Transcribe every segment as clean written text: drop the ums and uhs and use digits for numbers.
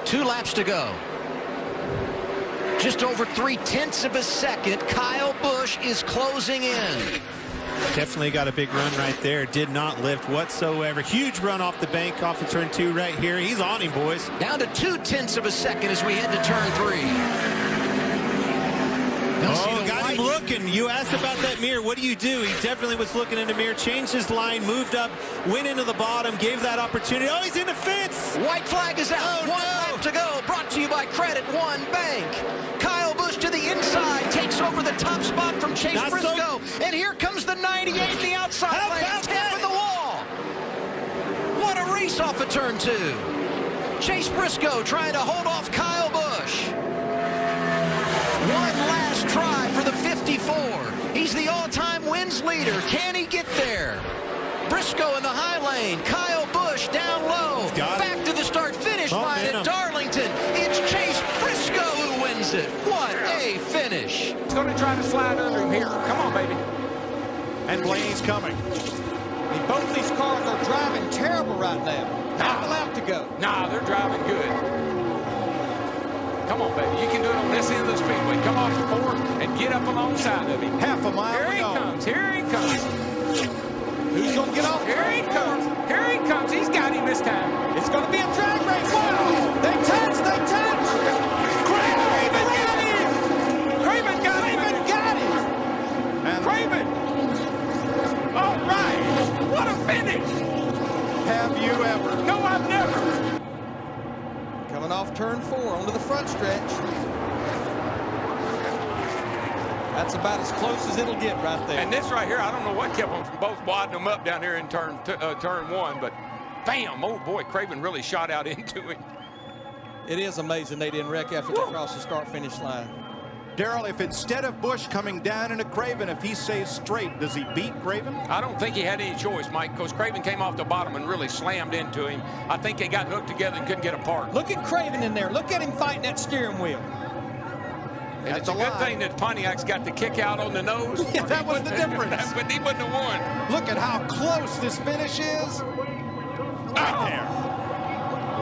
2 laps to go. Just over 0.3 of a second. Kyle Busch is closing in. Definitely got a big run right there. Did not lift whatsoever. Huge run off the bank off of turn 2 right here. He's on him, boys. Down to 0.2 of a second as we head to turn 3. Oh, got him looking. You asked about that mirror. What do? He definitely was looking in the mirror. Changed his line, moved up, went into the bottom, gave that opportunity. Oh, he's in the fence. White flag is out. 1 lap to go. Brought to you by Credit One Bank. Kyle Busch to the inside. Takes over the top spot from Chase Briscoe. And here comes the 98 in the outside lane. Tapping the wall. What a race off of turn 2. Chase Briscoe trying to hold off Kyle Busch. One last try for the 54. He's the all-time wins leader. Can he get there? Briscoe in the high lane. Kyle Busch down low. Back to the start-finish line at Darlington. It's Chase Briscoe who wins it. What a finish. He's going to try to slide under him here. Come on, baby. And Blaney's coming. Both these cars are driving terrible right now. Half a lap to go. Nah, they're driving good. Come on, baby. You can do it on this end of the speedway. Come off the 4 and get up alongside of him. Half a mile Here he comes. Here he comes. Who's going to get off? Here he comes. Here he comes. He's got him this time. It's going to be a drag race. Wow. They touch. They touch. Craven got him. Craven got him. Craven got him. And Craven. All right. What a finish. Have you ever? No, I've never. Coming off turn 4 onto the front stretch. That's about as close as it'll get right there. And this right here, I don't know what kept them from both wadding them up down here in turn 1, but bam, oh boy, Craven really shot out into it. It is amazing they didn't wreck after they crossed the start-finish line. Darrell, if instead of Busch coming down into Craven, if he stays straight, does he beat Craven? I don't think he had any choice, Mike, because Craven came off the bottom and really slammed into him. I think they got hooked together and couldn't get apart. Look at Craven in there. Look at him fighting that steering wheel. And it's a good thing that Pontiac's got the kick out on the nose. Yeah, that was the difference. But he wouldn't have won. Look at how close this finish is. Right there.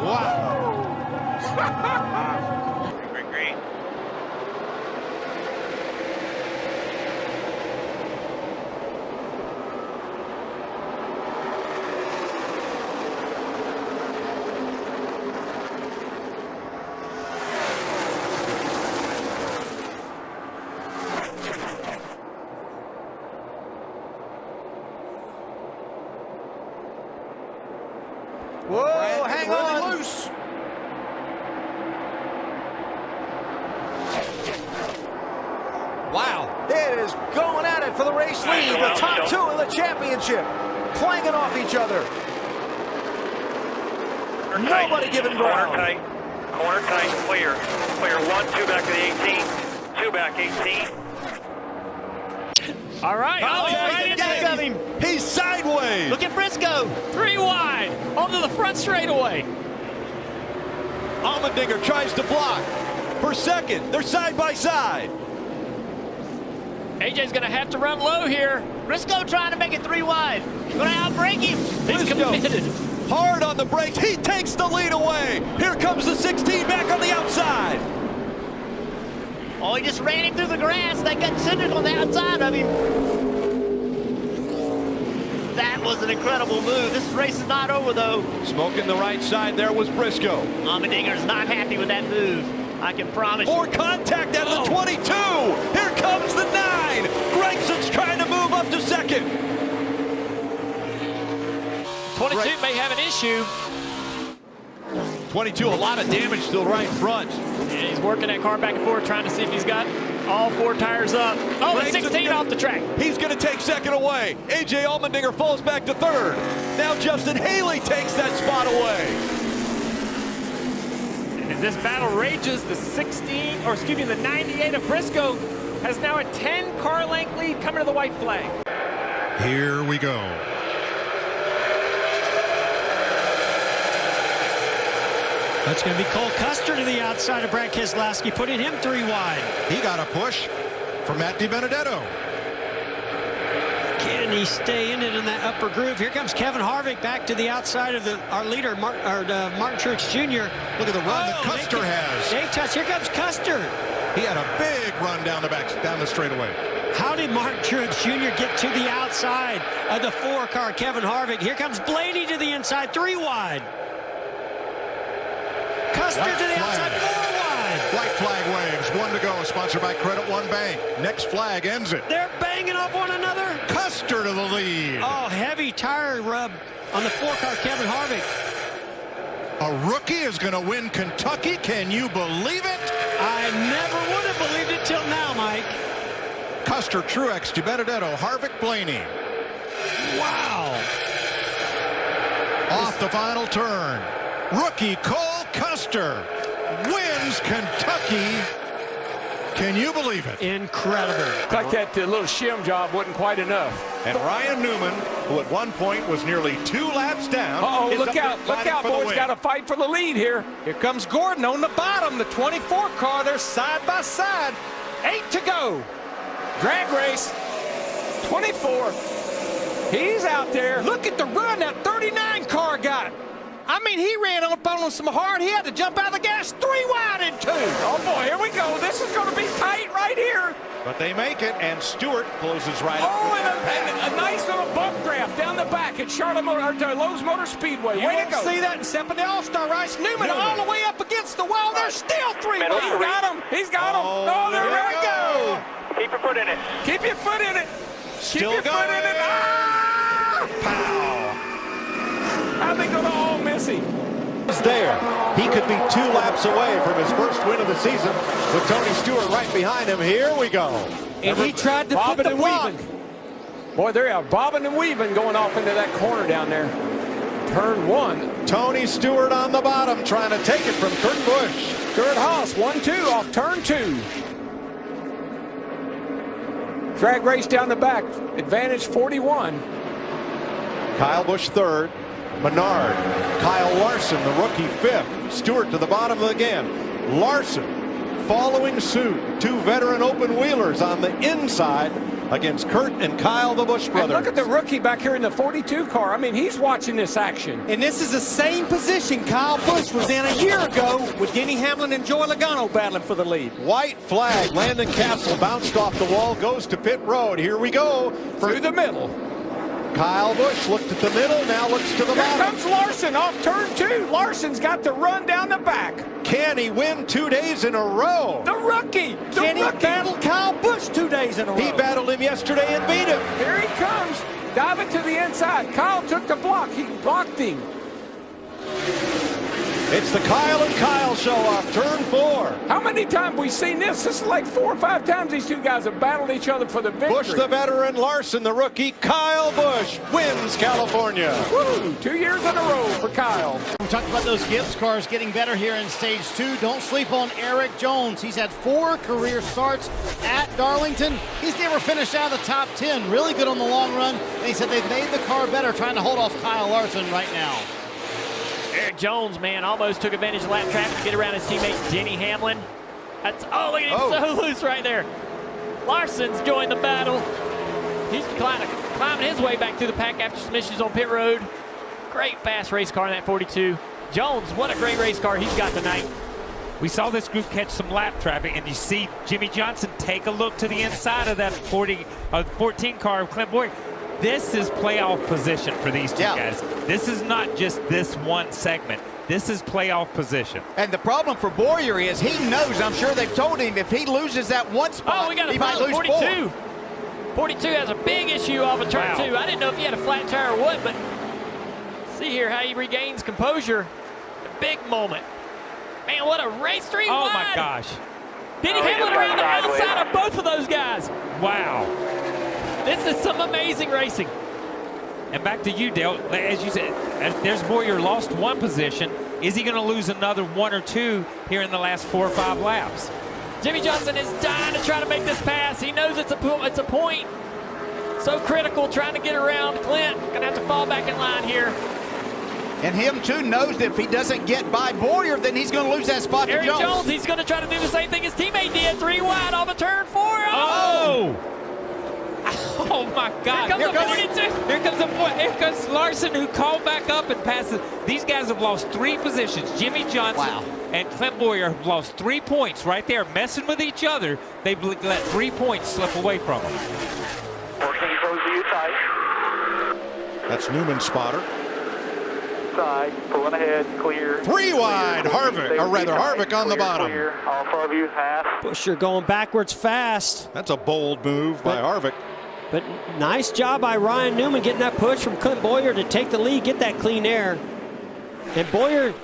Wow. Green. Whoa, hang on. Loose. Wow. It is going at it for the race lead. The top 2 of the championship. Clanging off each other. Nobody giving ground. Corner tight, clear. Clear 1, 2 back to the 18. 2 back 18. All right. Oh, right in back of him. He's sideways. Look at Briscoe. 3 wide. Onto the front straightaway. Allmendinger tries to block for second. They're side by side. AJ's going to have to run low here. Briscoe trying to make it 3 wide. Going to outbrake him. He's committed. Hard on the brakes. He takes the lead away. Here comes the 16 back on the outside. Oh, he just ran him through the grass. They got Cindric on the outside of him. That was an incredible move. This race is not over, though. Smoking the right side there was Briscoe. Allmendinger's not happy with that move. I can promise you. More contact out of the 22. Here comes the 9. Gregson's trying to move up to second. 22 may have an issue. 22, a lot of damage still right in front. Yeah, he's working that car back and forth, trying to see if he's got all 4 tires up. Oh, the 16 off the track. He's going to take second away. AJ Allmendinger falls back to third. Now Justin Haley takes that spot away. And as this battle rages, the 98 of Briscoe has now a 10-car length lead coming to the white flag. Here we go. That's going to be Cole Custer to the outside of Brad Keselowski, putting him 3 wide. He got a push from Matt DiBenedetto. Kid Can he stay in it in that upper groove? Here comes Kevin Harvick back to the outside of our leader, Martin Truex Jr. Look at the run that Custer has. They touch. Here comes Custer. He had a big run down the straightaway. How did Martin Truex Jr. get to the outside of the 4-car Kevin Harvick? Here comes Blaney to the inside, 3 wide. Custer to the outside, 4 wide. White flag waves, 1 to go, sponsored by Credit One Bank. Next flag ends it. They're banging off one another. Custer to the lead. Oh, heavy tire rub on the 4-car Kevin Harvick. A rookie is going to win Kentucky. Can you believe it? I never would have believed it till now, Mike. Custer, Truex, DiBenedetto, Harvick, Blaney. Wow. Off the final turn. Rookie Cole Custer wins Kentucky. Can you believe it? Incredible. Like that little shim job wasn't quite enough. And Ryan Newman, who at one point was nearly 2 laps down. Uh-oh, is look up out, there look out, fighting for the boys. win. Got to fight for the lead here. Here comes Gordon on the bottom, the 24 car. They're side by side. 8 to go. Drag race. 24. He's out there. Look at the run that 39 car got. I mean, he ran up on him some hard. He had to jump out of the gas 3 wide in 2. Oh, boy, here we go. This is going to be tight right here. But they make it, and Stewart closes right up. Oh, and a nice little bump draft down the back at Lowe's Motor Speedway. You Way to won't go. see that except in the All-Star race. Newman all the way up against the wall. There's still 3 He's wide. got him. He's got him. Oh, there we go. Keep your foot in it. Keep your foot in it. Still Keep your foot in it. going. Ah! Pow. How'd they go to all missy? There. He could be 2 laps away from his first win of the season with Tony Stewart right behind him. Here we go. And he tried to put Bobbing the and block. weaving. Boy, they are bobbing and weaving going off into that corner down there. Turn 1. Tony Stewart on the bottom trying to take it from Kurt Busch. Kurt Haas, 1-2 off turn 2. Drag race down the back. Advantage 41. Kyle Busch third. Menard. Kyle Larson, the rookie, 5th. Stewart to the bottom again. Larson following suit. 2 veteran open wheelers on the inside against Kurt and Kyle, the Busch brothers. And look at the rookie back here in the 42 car. I mean, he's watching this action. And this is the same position Kyle Busch was in a year ago with Denny Hamlin and Joey Logano battling for the lead. White flag. Landon Castle bounced off the wall, goes to pit road. Here we go. Through the middle. Kyle Busch looked at the middle, now looks to the Here bottom. comes Larson off turn 2. Larson's got the run down the back. Can he win 2 days in a row? The rookie. Can he battle Kyle Busch 2 days in a row? He battled him yesterday and beat him. Here he comes. Diving to the inside. Kyle took the block. He blocked him. It's the Kyle and Kyle show off turn 4. How many times have we seen this? This is like 4 or 5 times these two guys have battled each other for the victory. Busch the veteran, Larson the rookie. Kyle Busch wins California. Woo! 2 years in a row for Kyle. We talked about those Gibbs cars getting better here in stage 2. Don't sleep on Eric Jones. He's had 4 career starts at Darlington. He's never finished out of the top 10. Really good on the long run. And he said they've made the car better trying to hold off Kyle Larson right now. Eric Jones, man, almost took advantage of lap traffic to get around his teammate Denny Hamlin. Oh, look at him, so loose right there. Larson's joined the battle. He's climbing his way back through the pack after some issues on pit road. Great fast race car in that 42. Jones, what a great race car he's got tonight. We saw this group catch some lap traffic, and you see Jimmie Johnson take a look to the inside of that 14 car of Clint Boyer. This is playoff position for these two guys. This is not just this one segment. This is playoff position. And the problem for Boyer is he knows, I'm sure they've told him, if he loses that one spot, we got he might lose 42. 4. 42 has a big issue off of turn 2. I didn't know if he had a flat tire or what, but see here how he regains composure. A big moment. Man, what a race, 3 wide. Oh, my gosh. Denny Hamlin around the outside of both of those guys. Wow. This is some amazing racing. And back to you, Dale. As you said, there's Boyer lost 1 position. Is he going to lose another 1 or 2 here in the last 4 or 5 laps? Jimmie Johnson is dying to try to make this pass. He knows it's a point. So critical trying to get around Clint. Going to have to fall back in line here. And him, too, knows that if he doesn't get by Boyer, then he's going to lose that spot Eric to Jones, he's going to try to do the same thing his teammate did. 3 wide off of turn 4. Oh! Oh my God! Here comes the 42. Here comes Larson, who called back up and passes. These guys have lost 3 positions. Jimmie Johnson and Clint Bowyer have lost 3 points right there, messing with each other. They've let 3 points slip away from them. That's Newman's spotter. Side, pulling ahead, clear. 3 wide, Harvick, or rather Harvick on the bottom. Clear, off of you, half. Buscher going backwards fast. That's a bold move by Harvick. But nice job by Ryan Newman getting that push from Clint Bowyer to take the lead, get that clean air. And Bowyer,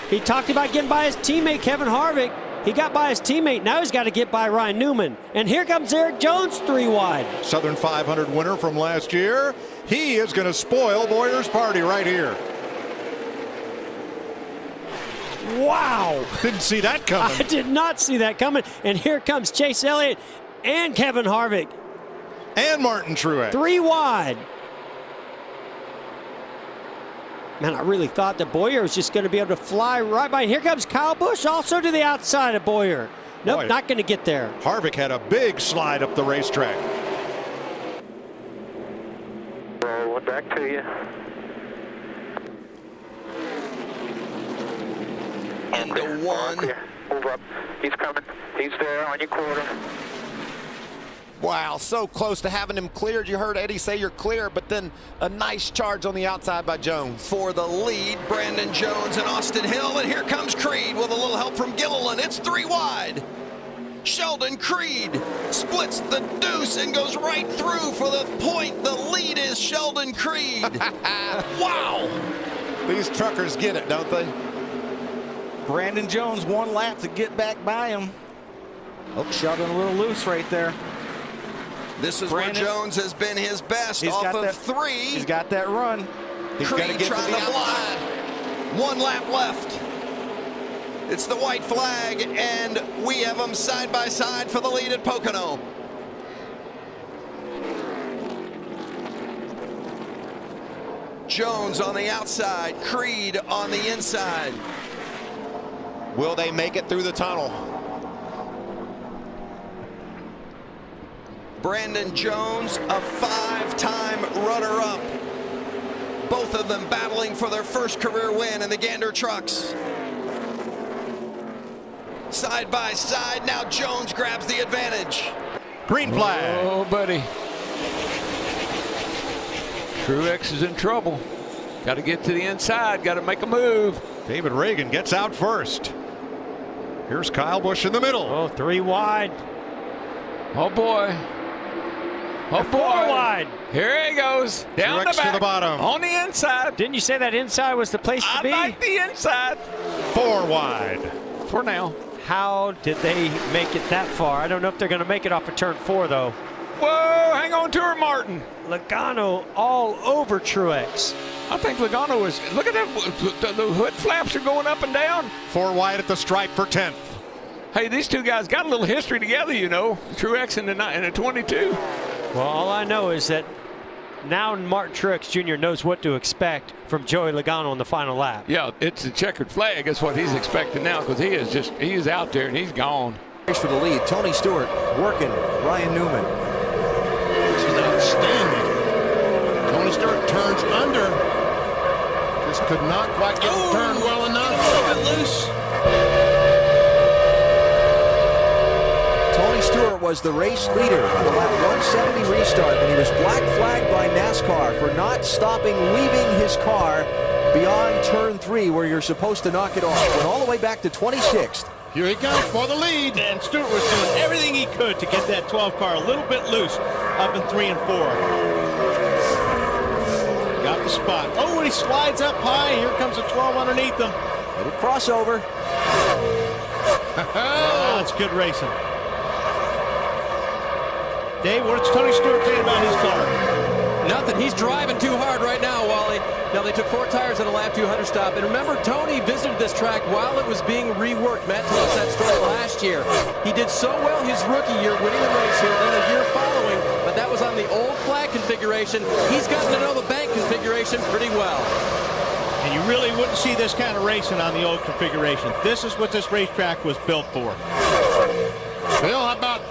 he talked about getting by his teammate Kevin Harvick. He got by his teammate. Now he's got to get by Ryan Newman. And here comes Erik Jones 3 wide. Southern 500 winner from last year. He is going to spoil Bowyer's party right here. Wow. Didn't see that coming. I did not see that coming. And here comes Chase Elliott and Kevin Harvick. And Martin Truex. 3 wide. Man, I really thought that Bowyer was just going to be able to fly right by. Here comes Kyle Busch also to the outside of Bowyer. Nope, not going to get there. Harvick had a big slide up the racetrack. Rolling back to you. Into 1. Move up. He's coming. He's there on your quarter. Wow, so close to having him cleared. You heard Eddie say you're clear, but then a nice charge on the outside by Jones. For the lead, Brandon Jones and Austin Hill, and here comes Creed with a little help from Gilliland. It's 3 wide. Sheldon Creed splits the deuce and goes right through for the point. The lead is Sheldon Creed. Wow. These truckers get it, don't they? Brandon Jones 1 lap to get back by him. Oh, Sheldon a little loose right there. This is where Jones has been his best off of 3. He's got that run. He's Creed trying to blind. 1 lap left. It's the white flag, and we have them side by side for the lead at Pocono. Jones on the outside, Creed on the inside. Will they make it through the tunnel? Brandon Jones, a 5-time runner-up. Both of them battling for their first career win in the Gander trucks. Side by side, now Jones grabs the advantage. Green flag. Oh, buddy. Truex is in trouble. Got to get to the inside, got to make a move. David Reagan gets out first. Here's Kyle Busch in the middle. Oh, 3 wide. Oh, boy. Oh, 4 wide. Here he goes. Down the back. To the bottom. On the inside. Didn't you say that inside was the place to be? I like the inside. 4 wide. For now. How did they make it that far? I don't know if they're going to make it off of turn 4, though. Whoa, hang on to her, Martin. Logano all over Truex. I think Logano is, look at that, the hood flaps are going up and down. 4 wide at the stripe for 10th. Hey, these two guys got a little history together, you know. Truex and the 22. Well, all I know is that now Martin Truex Jr. knows what to expect from Joey Logano on the final lap. Yeah, it's a checkered flag. That's what he's expecting now, because he is out there and he's gone. For the lead, Tony Stewart working Ryan Newman. This is outstanding. Tony Stewart turns under. Just could not quite get the turn well enough. A little bit loose. Tony Stewart was the race leader on the lap 170 restart when he was black flagged by NASCAR for not stopping, leaving his car beyond turn 3 where you're supposed to knock it off. Went all the way back to 26th. Here he goes for the lead. And Stewart was doing everything he could to get that 12 car a little bit loose up in 3 and 4. Got the spot. Oh, and he slides up high. Here comes a 12 underneath him. Little crossover. Oh, that's good racing. Dave, what's Tony Stewart saying about his car? Nothing. He's driving too hard right now, Wally. Now, they took 4 tires at a lap 200 stop. And remember, Tony visited this track while it was being reworked. Matt told us that story last year. He did so well his rookie year, winning the race here, then the year following, but that was on the old flag configuration. He's gotten to know the bank configuration pretty well. And you really wouldn't see this kind of racing on the old configuration. This is what this racetrack was built for. Bill, how about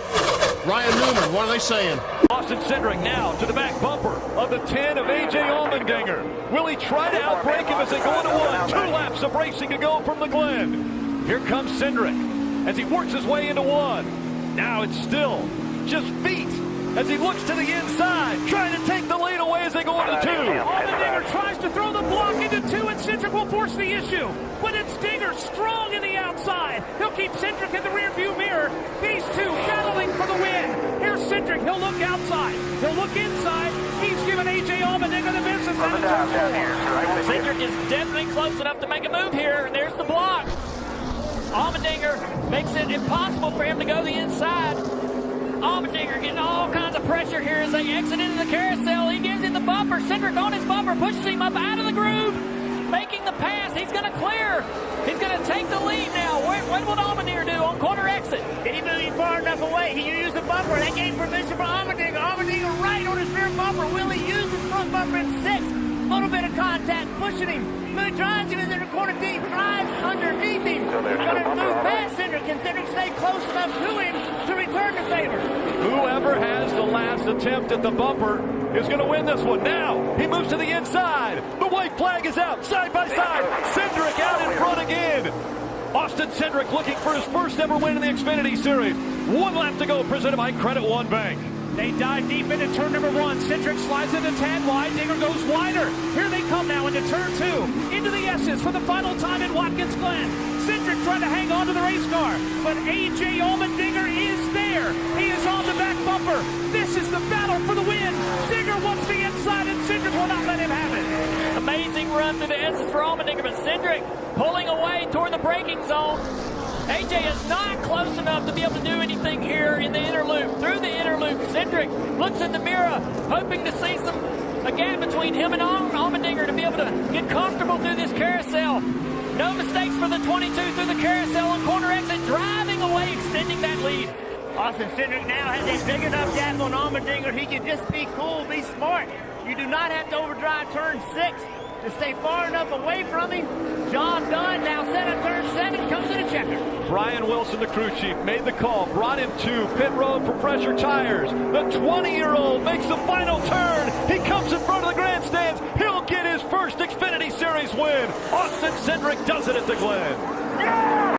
Ryan Newman, what are they saying? Austin Cindric now to the back bumper of the 10 of A.J. Allmendinger. Will he try to outbreak him as they go into one? 2 laps of racing to go from the Glen. Here comes Cindric as he works his way into one. Now it's still just feet as he looks to the inside, trying to take the lead away as they go into 2. Allmendinger tries to throw the block into 2, and Cindric will force the issue. But it's Dinger strong in the outside. He'll keep Cindric in the rearview mirror. These 2 battling for the win. Here's Cindric. He'll look outside. He'll look inside. He's given A.J. Allmendinger the business out of turn 4. Cindric is definitely close enough to make a move here. There's the block. Allmendinger makes it impossible for him to go the inside. Allmendinger getting all kinds of pressure here as they exit into the carousel. He gives him the bumper. Cindric on his bumper pushes him up out of the groove, making the pass. He's going to clear. He's going to take the lead now. What will Allmendinger do on corner exit? Did he move far enough away? He used the bumper. That gave permission for Allmendinger. Allmendinger right on his rear bumper. Will he use his front bumper in 6? Little bit of contact, pushing him. Moon drives him into the corner deep, drives underneath him. Going to move past Cindric. Can Cindric stay close enough to him to return the favor? Whoever has the last attempt at the bumper is going to win this one. Now, he moves to the inside. The white flag is out, side by side. Cindric out in front again. Austin Cindric looking for his first ever win in the Xfinity Series. 1 lap to go, presented by Credit One Bank. They dive deep into turn number 1. Cindric slides into 10 wide. Dinger goes wider. Here they come now into turn 2. Into the S's for the final time in Watkins Glen. Cindric trying to hang on to the race car, but A.J. Allmendinger is there. He is on the back bumper. This is the battle for the win. Dinger wants the inside, and Cindric will not let him have it. Amazing run through the S's for Allmendinger, but Cindric pulling away toward the braking zone. A.J. is not close enough to be able to do anything here in the inner loop. Through the inner loop, Cindric looks in the mirror, hoping to see a gap between him and Allmendinger to be able to get comfortable through this carousel. No mistakes for the 22 through the carousel on corner exit, driving away, extending that lead. Austin Cindric now has a big enough gap on Allmendinger. He can just be cool, be smart. You do not have to overdrive turn 6 to stay far enough away from him. Job done. Now set up turn 7, comes to the checker. Brian Wilson, the crew chief, made the call, brought him to pit road for fresher tires. The 20-year-old makes the final turn. He comes in front of the grandstands. He'll get his first Xfinity Series win. Austin Cindric does it at the Glen.